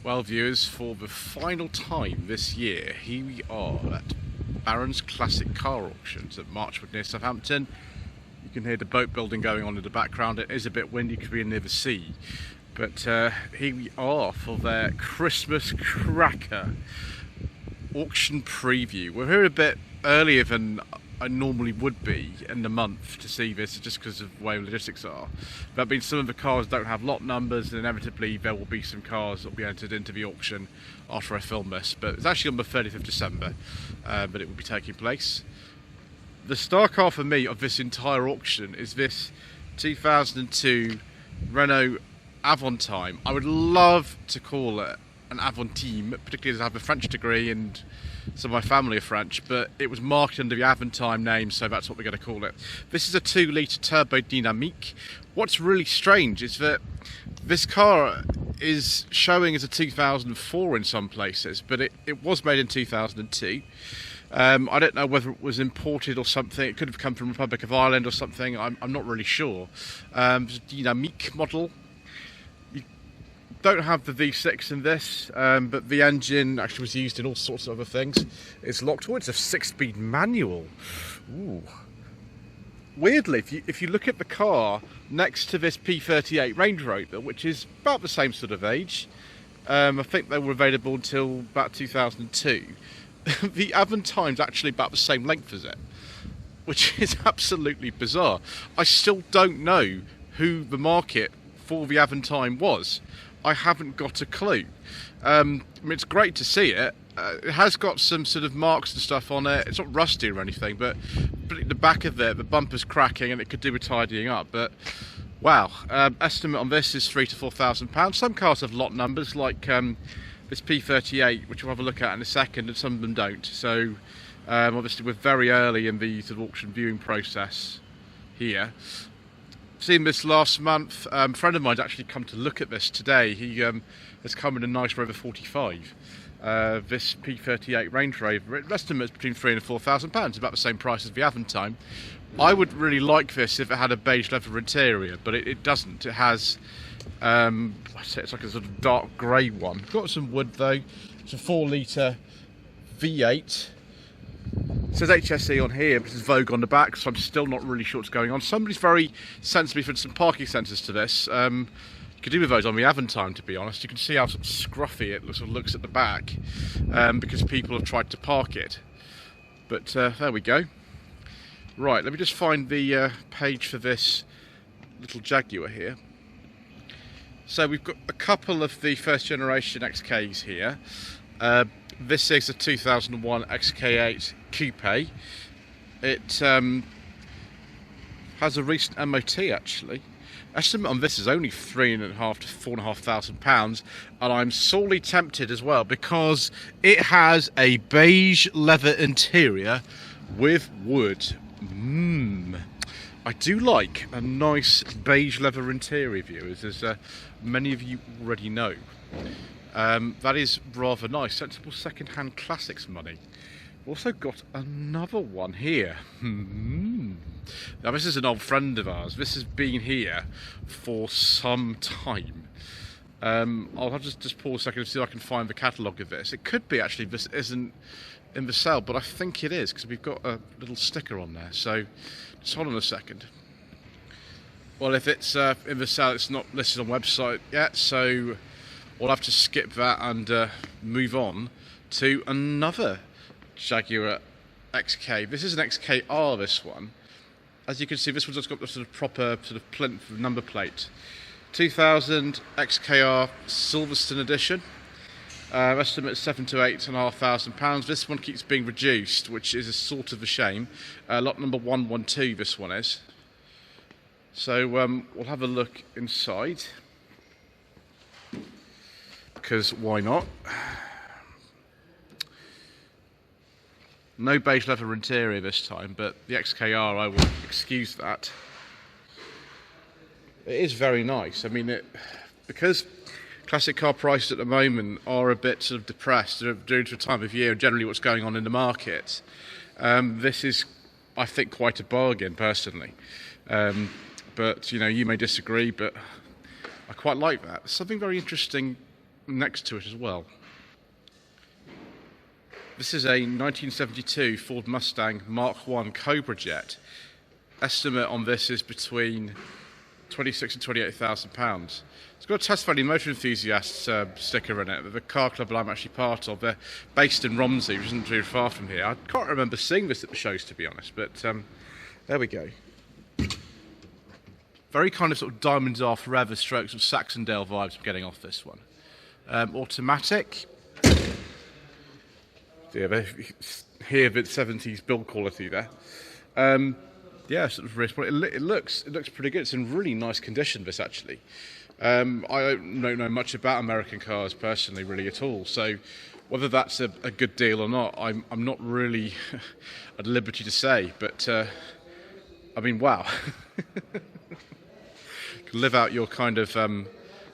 Well, viewers, for the final time this year, here we are at Barron's Classic Car Auctions at Marchwood near Southampton. You can hear the boat building going on in the background. It is a bit windy because we're near the sea. But here we are for their Christmas cracker auction preview. We're here a bit earlier than I normally would be in the month to see this, just because of the way logistics are. That means some of the cars don't have lot numbers, and inevitably there will be some cars that will be entered into the auction after I film this. But it's actually on the 30th of December that it will be taking place. The star car for me of this entire auction is this 2002 Renault Avantime. I would love to call it an Avantime, particularly as I have a French degree and some of my family are French, but it was marketed under the Avantime name, so that's what we're going to call it. This is a 2-litre turbo dynamique. What's really strange is that this car is showing as a 2004 in some places, but it was made in 2002. I don't know whether it was imported or something. It could have come from Republic of Ireland or something. I'm not really sure. It's a dynamique model. Don't have the V6 in this, but the engine actually was used in all sorts of other things. It's locked. Oh, it's a 6-speed manual. Ooh. Weirdly, if you look at the car next to this P38 Range Rover, which is about the same sort of age, I think they were available until about 2002. The Avantime's actually about the same length as it, which is absolutely bizarre. I still don't know who the market for the Avantime was. I haven't got a clue. I mean, it's great to see it. It has got some sort of marks and stuff on it. It's not rusty or anything, but the back of it, the bumper's cracking and it could do with tidying up. But wow, estimate on this is £3,000 to £4,000. Some cars have lot numbers, like this P38, which we'll have a look at in a second, and some of them don't. So obviously we're very early in the sort of auction viewing process here. Seen this last month. A friend of mine's actually come to look at this today. He has come in a nice Rover 45. This P38 Range Rover, it estimates between £3,000 and £4,000, about the same price as the Avantime. I would really like this if it had a beige leather interior, but it doesn't. It has, it's like a sort of dark grey one. Got some wood though. It's a 4-litre V8. It says HSE on here, but it's Vogue on the back, so I'm still not really sure what's going on. Somebody's very sensibly put some parking sensors to this. You could do with those on the Avantime, to be honest. You can see how sort of scruffy it sort of looks at the back, because people have tried to park it. But there we go. Right, let me just find the page for this little Jaguar here. So we've got a couple of the first generation XKs here. This is a 2001 XK8 Coupe. It has a recent MOT actually. Estimate on this is only £3,500 to £4,500, and I'm sorely tempted as well because it has a beige leather interior with wood. I do like a nice beige leather interior, viewers, as many of you already know. That is rather nice. Sensible second-hand classics money. Also got another one here. Now this is an old friend of ours. This has been here for some time. I'll have to just pause a second to see if I can find the catalogue of this. It could be actually this isn't in the sale, but I think it is because we've got a little sticker on there. So just hold on a second. Well, if it's in the sale, it's not listed on website yet, so we'll have to skip that and move on to another Jaguar XK. This is an XKR, this one. As you can see, this one's just got the sort of proper sort of plinth number plate. 2000 XKR Silverstone edition. Estimate £7,000 to £8,500. This one keeps being reduced, which is a sort of a shame. Lot number 112, this one is. So we'll have a look inside, because why not? No beige leather interior this time, but the XKR, I will excuse that. It is very nice. I mean, because classic car prices at the moment are a bit sort of depressed due to the time of year and generally what's going on in the market. This is, I think, quite a bargain personally. But you know, you may disagree, but I quite like that. There's something very interesting next to it as well. This is a 1972 Ford Mustang Mark I Cobra Jet. Estimate on this is between £26,000 and £28,000. It's got a Test Value Motor Enthusiast sticker in it. The car club that I'm actually part of, they're based in Romsey, which isn't too far from here. I can't remember seeing this at the shows, to be honest, but there we go. Very kind of sort of Diamonds Are Forever strokes of Saxondale vibes I'm getting off this one. Automatic. Yeah, here the 70s build quality there. Yeah, sort of wrist. It looks pretty good. It's in really nice condition, this actually. I don't know much about American cars personally, really at all. So whether that's a good deal or not, I'm not really at liberty to say. But I mean, wow. Live out your kind of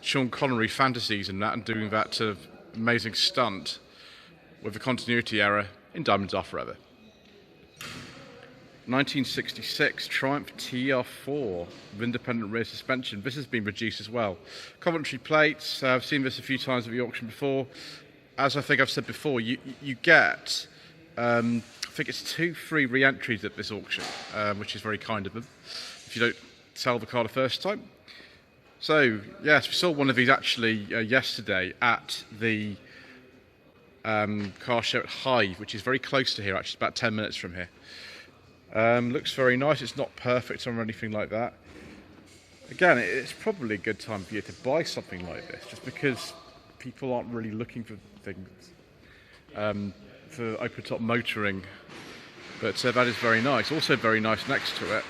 Sean Connery fantasies and that, and doing that to amazing stunt with the continuity error in Diamonds Are Forever. 1966 Triumph TR4 with independent rear suspension. This has been reduced as well. Coventry plates. I've seen this a few times at the auction before. As I think I've said before, you get I think it's 2 free re-entries at this auction, which is very kind of them if you don't sell the car the first time. So yes, we saw one of these actually yesterday at the car show at Hive, which is very close to here, actually about 10 minutes from here. Looks very nice. It's not perfect or anything like that. Again, it's probably a good time for you to buy something like this, just because people aren't really looking for things for open top motoring. But that is very nice. Also very nice next to it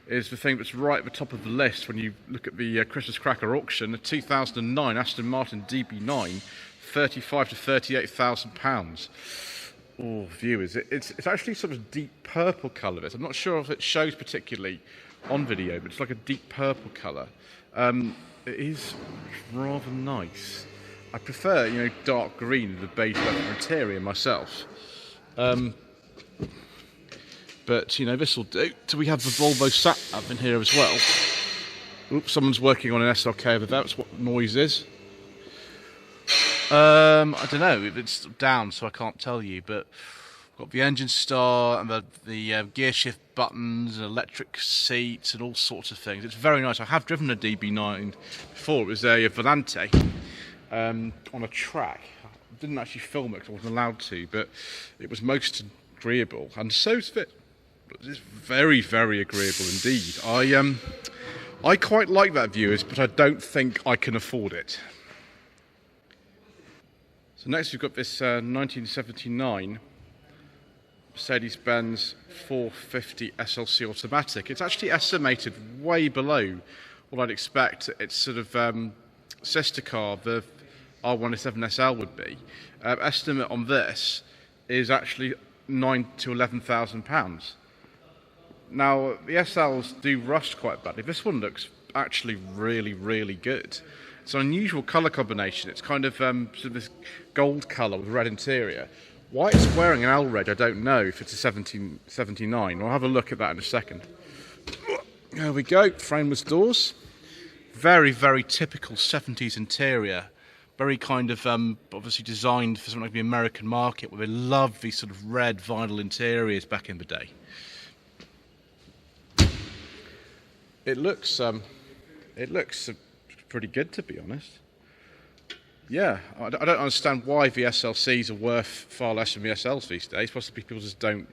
is the thing that's right at the top of the list when you look at the Christmas Cracker auction, a 2009 Aston Martin DB9, £35,000 to £38,000. Oh, viewers, it's actually sort of deep purple colour. I'm not sure if it shows particularly on video, but it's like a deep purple colour. It is rather nice. I prefer, dark green with a beige leather interior myself. But, this will do. So we have the Volvo sat up in here as well. Oops, someone's working on an SLK over there. That's what the noise is. I don't know, it's down so I can't tell you, but we've got the engine start and the gear shift buttons and electric seats and all sorts of things. It's very nice. I have driven a DB9 before. It was a Volante on a track. I didn't actually film it because I wasn't allowed to, but it was most agreeable, and so's it. It's very, very agreeable indeed. I quite like that, viewers, but I don't think I can afford it. So next we've got this 1979 Mercedes-Benz 450 SLC automatic. It's actually estimated way below what I'd expect its sort of sister car, the R107 SL, would be. Estimate on this is actually £9,000 to £11,000. Now, the SLs do rust quite badly. This one looks actually really, really good. It's an unusual colour combination. It's kind of sort of this gold colour with red interior. Why it's wearing an L-Reg, I don't know, if it's a 1779. I'll have a look at that in a second. There we go, frameless doors. Very, very typical 70s interior. Very kind of obviously designed for something like the American market, where they love these sort of red vinyl interiors back in the day. It looks pretty good, to be honest. Yeah, I don't understand why the SLCs are worth far less than the SLs these days. Possibly people just don't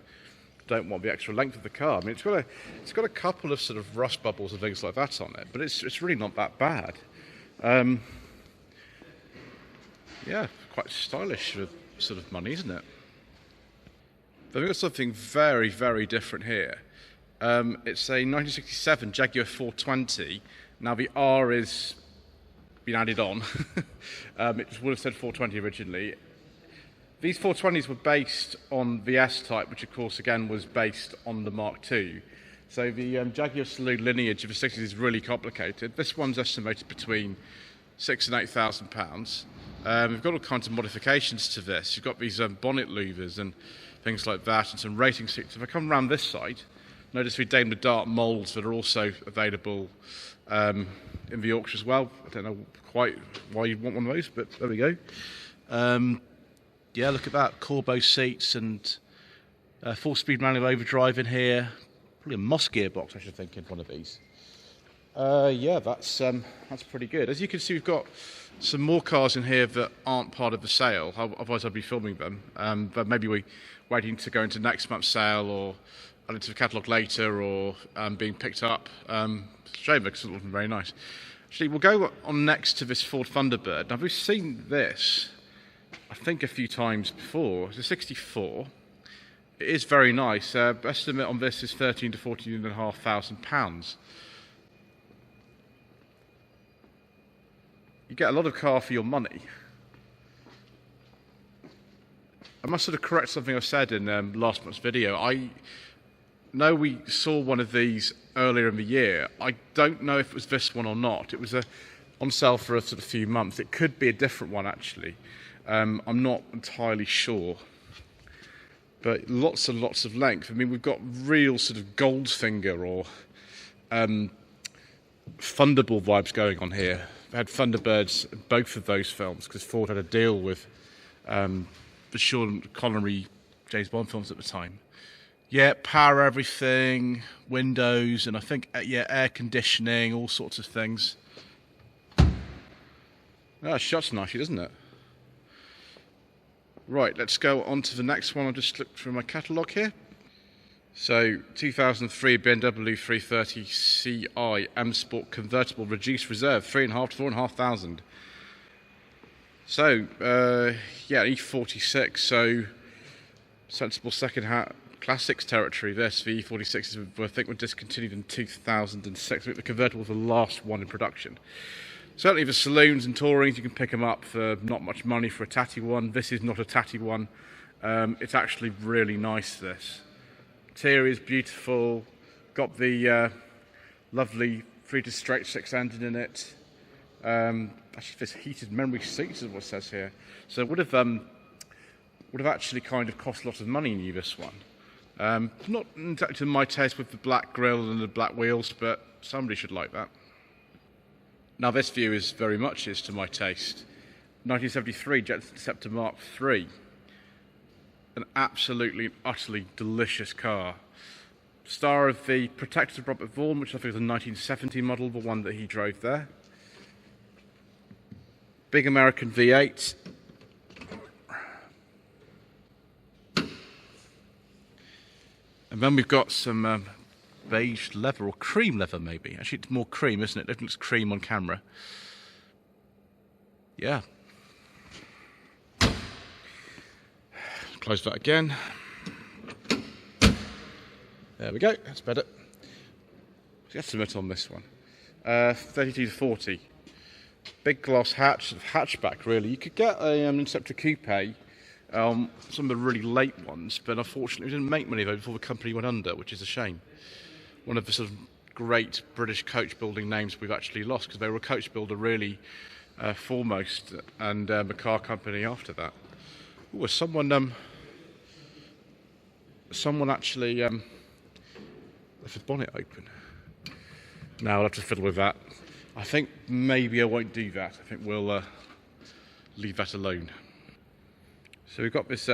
want the extra length of the car. I mean, it's got a couple of sort of rust bubbles and things like that on it, but it's really not that bad. Yeah, quite stylish for sort of money, isn't it? Then we've got something very, very different here. It's a 1967 Jaguar 420. Now the R is been added on. It would have said 420 originally. These 420s were based on the S-Type, which of course again was based on the Mark II. So the Jaguar Saloon lineage of the 60s is really complicated. This one's estimated between £6,000 and £8,000. We've got all kinds of modifications to this. You've got these bonnet louvers and things like that, and some racing seats. If I come around this side, notice the Daimler Dart moulds that are also available in the Yorkshire as well. I don't know quite why you'd want one of those, but there we go. Yeah, look at that, Corbo seats and 4-speed manual overdrive in here. Probably a Moss gearbox, I should think, in one of these. Yeah, that's pretty good. As you can see, we've got some more cars in here that aren't part of the sale. Otherwise, I'd be filming them. But maybe we're waiting to go into next month's sale, or add it to the catalogue later, or being picked up. Shame, because it looks very nice. Actually, we'll go on next to this Ford Thunderbird. Now, we've seen this, I think, a few times before. It's a 64. It is very nice. Estimate on this is £13,000 to £14,500. You get a lot of car for your money. I must sort of correct something I said in last month's video. I know we saw one of these earlier in the year. I don't know if it was this one or not. It was on sale for a sort of few months. It could be a different one, actually. I'm not entirely sure. But lots and lots of length. I mean, we've got real sort of Goldfinger or Thunderball vibes going on here. We had Thunderbirds in both of those films because Ford had a deal with the Sean Connery James Bond films at the time. Yeah, power everything, windows, and I think, yeah, air conditioning, all sorts of things. That shot's nicely, doesn't it? Right, let's go on to the next one. I'll just look through my catalogue here. So, 2003 BMW 330 Ci M Sport convertible reduced reserve, 3,500 to 4,500. So, yeah, E46. So, sensible second-hand classics territory. This the E46 is, I think, were discontinued in 2006. I think the convertible was the last one in production. Certainly, the saloons and tourings, you can pick them up for not much money for a tatty one. This is not a tatty one. It's actually really nice, this. Interior is beautiful. Got the lovely 3-to-straight 6 engine in it. Actually, this heated memory seats is what it says here. So it would have actually kind of cost a lot of money new, this one. Not exactly to my taste with the black grille and the black wheels, but somebody should like that. Now this view is very much to my taste. 1973 Jet Interceptor Mark III. An absolutely, utterly delicious car. Star of the Protector of Robert Vaughan, which I think was a 1970 model, the one that he drove there. Big American V8. And then we've got some beige leather, or cream leather maybe. Actually, it's more cream, isn't it? It looks cream on camera. Yeah. Close that again. There we go, that's better. Estimate on this one. 32 to 40. Big glass hatch, hatchback really. You could get an Interceptor Coupe, some of the really late ones, but unfortunately we didn't make many of those before the company went under, which is a shame. One of the sort of great British coach building names we've actually lost, because they were a coach builder really foremost, and a car company after that. Ooh, someone actually left the bonnet open. Now I'll have to fiddle with that. I think maybe I won't do that. I think we'll leave that alone. So we've got this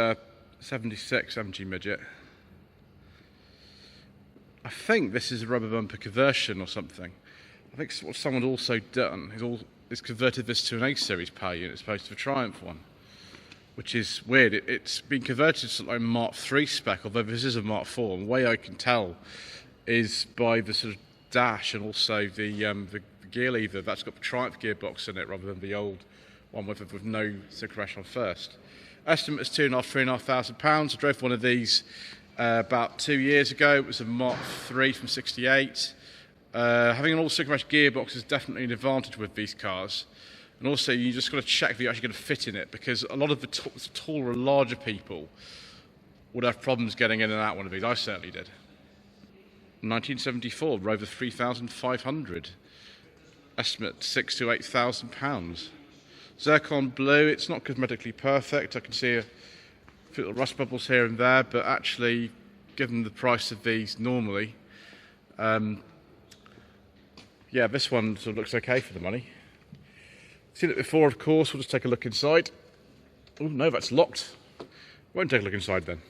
76 MG Midget. I think this is a rubber bumper conversion or something. I think what someone's also done is converted this to an A-Series power unit as opposed to a Triumph one, which is weird. It's been converted to like Mark III spec, although this is a Mark IV. And the way I can tell is by the sort of dash and also the gear lever. That's got the Triumph gearbox in it rather than the old one with no synchronization on first. Estimate is £2,500 to £3,500. I drove one of these about 2 years ago. It was a Mark III from '68. Having an all-synchronized gearbox is definitely an advantage with these cars. And also, you just got to check if you're actually going to fit in it, because a lot of the taller, larger people would have problems getting in and out one of these. I certainly did. 1974, Rover 3,500. Estimate £6,000 to £8,000. Zircon blue. It's not cosmetically perfect. I can see a few little rust bubbles here and there, but actually, given the price of these normally, Yeah, this one sort of looks okay for the money. Seen it before, of course. We'll just take a look inside. Oh no, that's locked. Won't take a look inside then.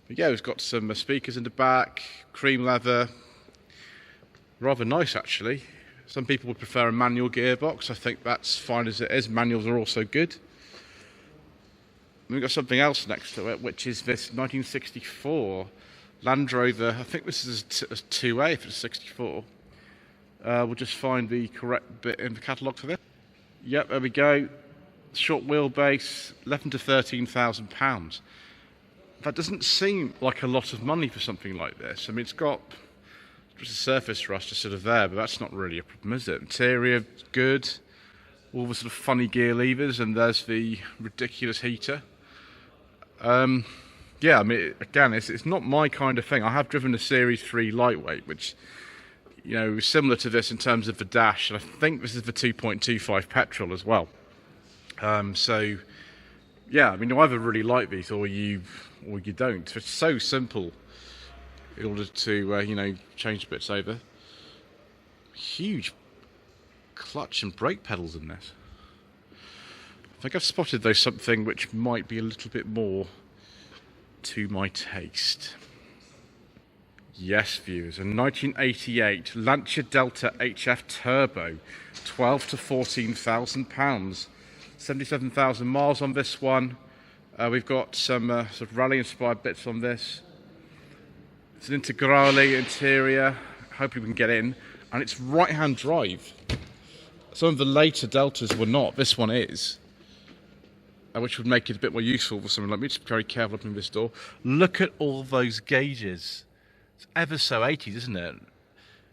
But yeah, we've got some speakers in the back, cream leather. Rather nice actually. Some people would prefer a manual gearbox. I think that's fine as it is. Manuals are also good. And we've got something else next to it, which is this 1964 Land Rover. I think this is a 2A if it's 64. We'll just find the correct bit in the catalogue for this. Yep, there we go. Short wheelbase, 11 to 13,000 pounds. That doesn't seem like a lot of money for something like this. I mean, it's got just a surface rust just sort of there, but that's not really a problem, is it? Interior, good. All the sort of funny gear levers, and there's the ridiculous heater. Yeah, I mean, again, it's not my kind of thing. I have driven a Series 3 lightweight, which, you know, is similar to this in terms of the dash, and I think this is the 2.25 petrol as well. So, yeah, I mean, you either really like these or you don't. It's so simple in order to, you know, change bits over. Huge clutch and brake pedals in this. I think I've spotted, though, something which might be a little bit more to my taste. Yes, viewers, a 1988 Lancia Delta HF Turbo, 12 to 14,000 pounds, 77,000 miles on this one. We've got some sort of rally-inspired bits on this. It's an Integrale interior. Hopefully we can get in, and it's right-hand drive. Some of the later Deltas were not. This one is, which would make it a bit more useful for someone like me. Just be very careful opening this door. Look at all those gauges. It's ever so 80s, isn't it?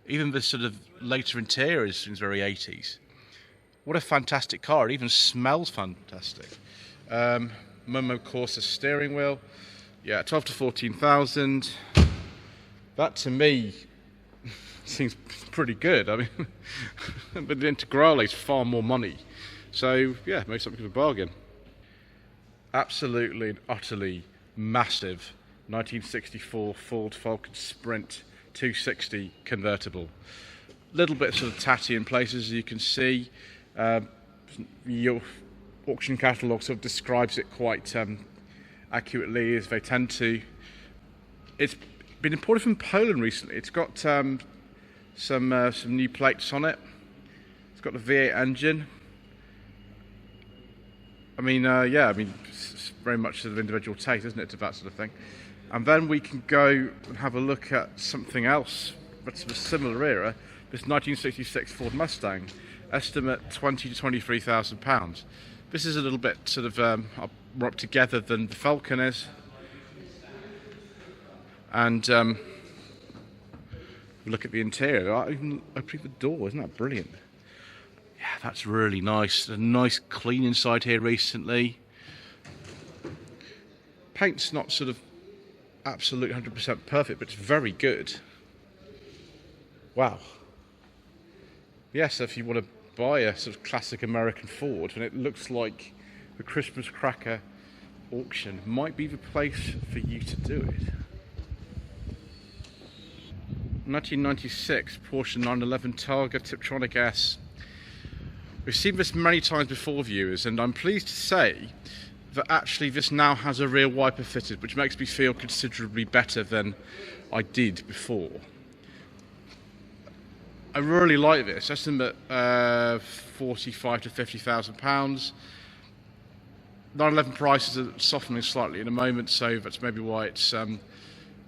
Even the sort of later interior seems very 80s. What a fantastic car. It even smells fantastic. Momo Corsa steering wheel. Yeah, 12 to 14,000. That to me seems pretty good. I mean, but the Integrale is far more money. So yeah, maybe something of a bargain. Absolutely and utterly massive 1964 Ford Falcon Sprint 260 convertible. Little bit sort of tatty in places, as you can see. Your auction catalogue sort of describes it quite accurately, as they tend to. It's been imported from Poland recently. It's got some new plates on it. It's got the V8 engine. I mean, yeah, I mean, it's very much sort of individual taste, isn't it, to that sort of thing. And then we can go and have a look at something else that's of a similar era. This 1966 Ford Mustang, estimate 20 to 23,000 pounds. This is a little bit sort of more up together than the Falcon is. And look at the interior. I even opening the door, isn't that brilliant? Yeah, that's really nice. A nice clean inside here recently. Paint's not sort of absolute 100% perfect, but it's very good. Wow. Yes, if you want to buy a sort of classic American Ford, and it looks like the Christmas Cracker auction might be the place for you to do it. 1996 Porsche 911 Targa Tiptronic S. We've seen this many times before, viewers, and I'm pleased to say that actually this now has a rear wiper fitted, which makes me feel considerably better than I did before. I really like this. Estimate 45 to 50,000 pounds. 911 prices are softening slightly in a moment, so that's maybe why it's been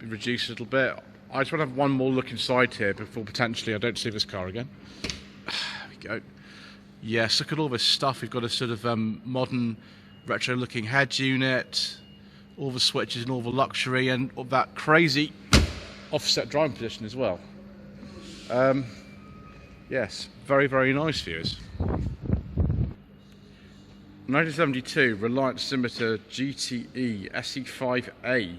reduced a little bit. I just want to have one more look inside here before potentially I don't see this car again. There we go. Yes, look at all this stuff. We've got a sort of modern retro-looking head unit, all the switches and all the luxury, and all that crazy offset driving position as well. Yes, very, very nice, viewers. 1972 Reliant Scimitar GTE SE5A.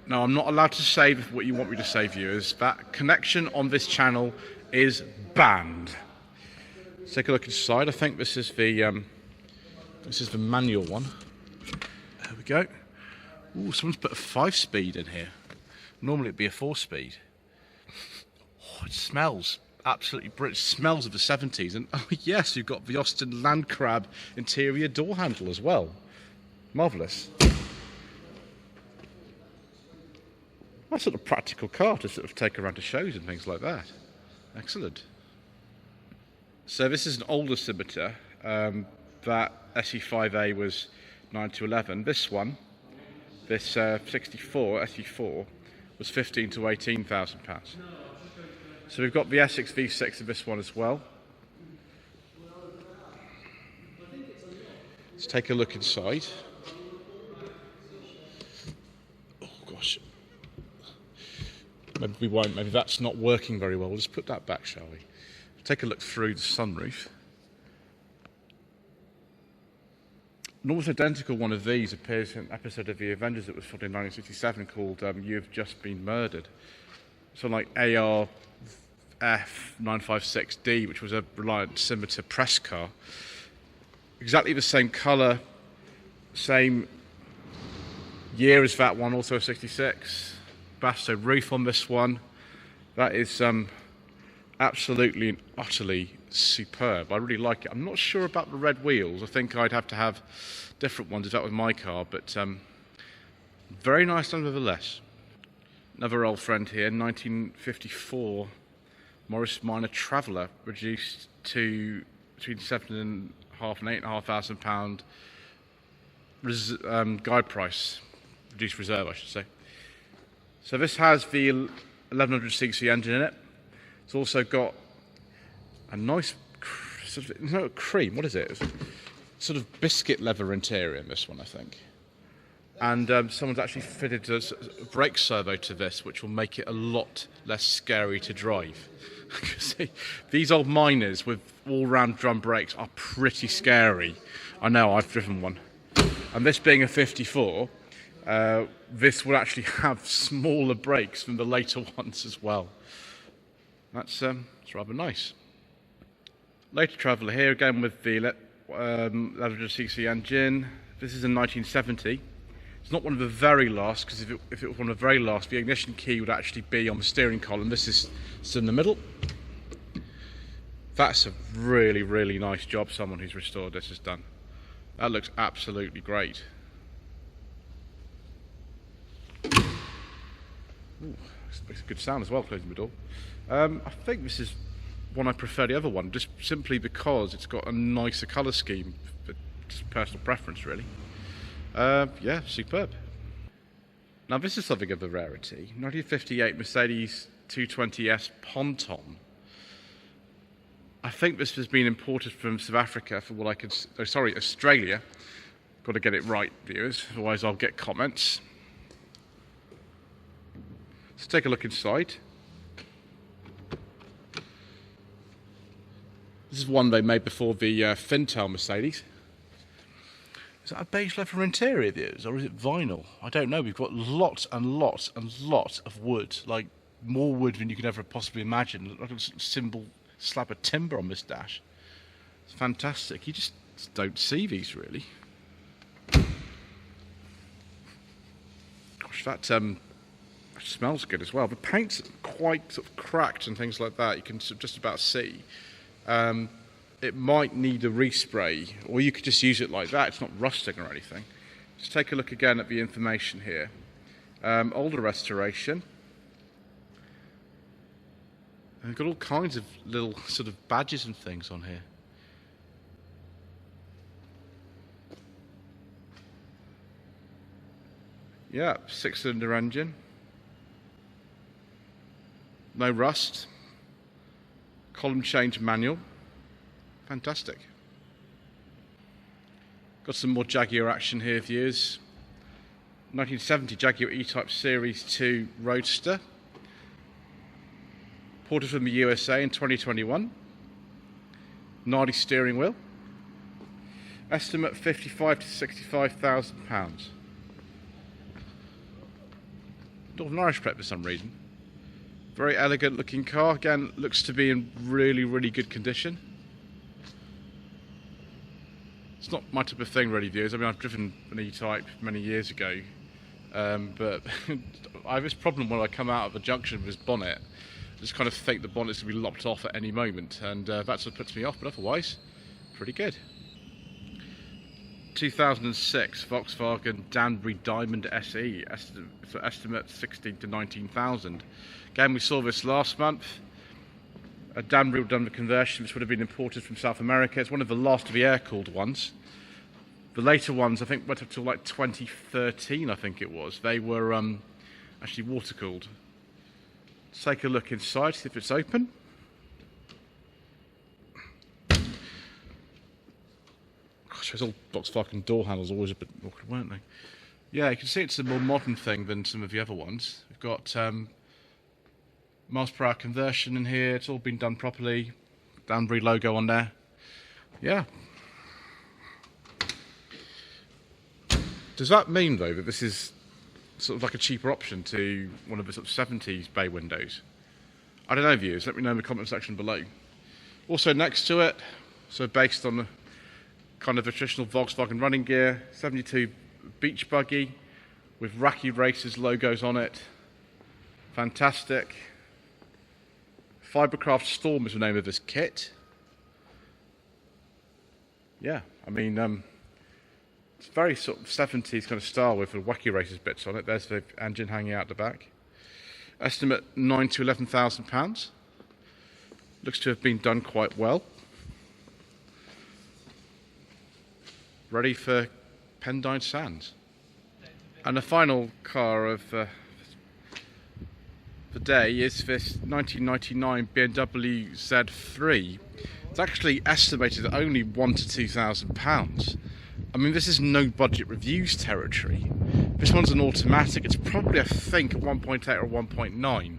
Now, I'm not allowed to say what you want me to say, viewers. That connection on this channel is banned. Let's take a look inside. I think this is the manual one. There we go. Ooh, someone's put a 5-speed in here. Normally it'd be a 4-speed. Oh, it smells absolutely brilliant. It smells of the 70s. And oh yes, you've got the Austin Land Crab interior door handle as well. Marvellous. That's sort of practical car to sort of take around to shows and things like that. Excellent. So this is an older scimitar. That SE5A was 9 to 11. This one, this 64 SE4, was 15 to 18,000 pounds. So we've got the Essex V6 of this one as well. Let's take a look inside. Oh gosh. Maybe we won't, maybe that's not working very well. We'll just put that back, shall we? Take a look through the sunroof. An almost identical one of these appears in an episode of The Avengers that was filmed in 1967 called You've Just Been Murdered. So like AR F956D, which was a Reliant scimitar press car. Exactly the same colour, same year as that one, also a 66. Basto roof on this one. That is absolutely and utterly superb. I really like it. I'm not sure about the red wheels. I think I'd have to have different ones if that was my car, but very nice nonetheless. Another old friend here, 1954 Morris Minor Traveller, reduced to between £7,500 and £8,500 guide price, reduced reserve I should say. So this has the 1100cc engine in it. It's also got a nice sort of, not cream, what is it? It's sort of biscuit leather interior in this one, I think. And someone's actually fitted a brake servo to this, which will make it a lot less scary to drive. See, these old Minors with all-round drum brakes are pretty scary. I know, I've driven one. And this being a 54, this will actually have smaller brakes than the later ones as well. That's it's rather nice. Later Traveller here again with the 1100cc engine. This is a 1970. It's not one of the very last, because if it was one of the very last, the ignition key would actually be on the steering column. This is in the middle. That's a really, really nice job someone who's restored this has done. That looks absolutely great. Ooh, makes a good sound as well, closing the door. I think this is one I prefer the other one, just simply because it's got a nicer colour scheme, but just personal preference really. Yeah, superb. Now this is something of a rarity. 1958 Mercedes 220S Ponton. I think this has been imported from South Africa for what I could... Oh, sorry, Australia. Got to get it right, viewers, otherwise I'll get comments. Let's take a look inside. This is one they made before the Fintail Mercedes. Is that a beige leather interior, viewers, or is it vinyl? I don't know. We've got lots and lots and lots of wood, like more wood than you could ever possibly imagine. Like a simple slab of timber on this dash. It's fantastic. You just don't see these really. Gosh, that smells good as well. The paint's quite sort of cracked and things like that. You can just about see. It might need a respray, or you could just use it like that. It's not rusting or anything. Just take a look again at the information here. Older restoration. And we've got all kinds of little sort of badges and things on here. Yeah, 6-cylinder engine. No rust. Column change manual. Fantastic. Got some more Jaguar action here, viewers. 1970 Jaguar E-Type Series 2 Roadster. Ported from the USA in 2021. Gnarly steering wheel. Estimate £55,000 to £65,000. Northern Irish plate for some reason. Very elegant looking car. Again, looks to be in really, really good condition. It's not my type of thing really, viewers. I mean, I've driven an E-Type many years ago. But I have this problem when I come out of the junction with this bonnet, Just kind of think the bonnet's going to be lopped off at any moment, and that's what puts me off, but otherwise, pretty good. 2006 Volkswagen Danbury Diamond SE, estimate 16 to 19,000. Again, we saw this last month. Danbury done the conversion, which would have been imported from South America. It's one of the last of the air-cooled ones. The later ones, I think, went up to like 2013, I think it was. They were actually water-cooled. Let's take a look inside, see if it's open. Gosh, those old Volkswagen door handles always a bit awkward, weren't they? Yeah, you can see it's a more modern thing than some of the other ones. We've got miles per hour conversion in here. It's all been done properly. Danbury logo on there. Yeah. Does that mean, though, that this is sort of like a cheaper option to one of the sort of 70s bay windows? I don't know, viewers. Let me know in the comment section below. Also next to it, so based on the kind of a traditional Volkswagen running gear, 72 beach buggy with Wacky Racers logos on it. Fantastic. Fibercraft Storm is the name of this kit. Yeah, I mean, it's very sort of 70s kind of style with the Wacky Racers bits on it. There's the engine hanging out the back. Estimate £9,000 to £11,000. Looks to have been done quite well. Ready for Pendine Sands. And the final car of the day is this 1999 BMW Z3. It's actually estimated at only £1,000 to £2,000. I mean, this is no budget reviews territory. This one's an automatic. It's probably, I think, a 1.8 or 1.9.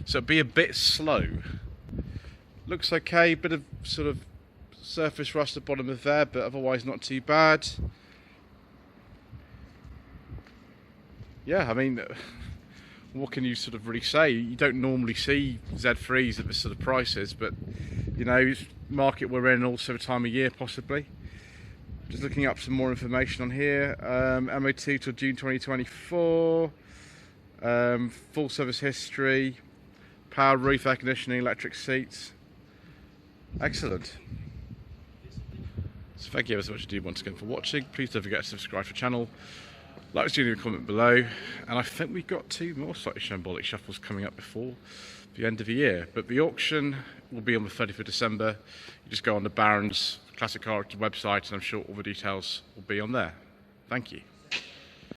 So it'd be a bit slow. Looks okay, bit of sort of surface rust at the bottom of there, but otherwise not too bad. Yeah, I mean, what can you sort of really say? You don't normally see Z3s at this sort of prices, but you know, market we're in, also the time of year possibly. Just looking up some more information on here. MOT till June 2024. Full service history. Power roof, air conditioning, electric seats. Excellent. So thank you ever so much indeed once again for watching. Please don't forget to subscribe to the channel. Like to leave a comment below. And I think we've got 2 more slightly shambolic shuffles coming up before the end of the year. But the auction will be on the 30th of December. You just go on the Barron's Classic Car website and I'm sure all the details will be on there. Thank you.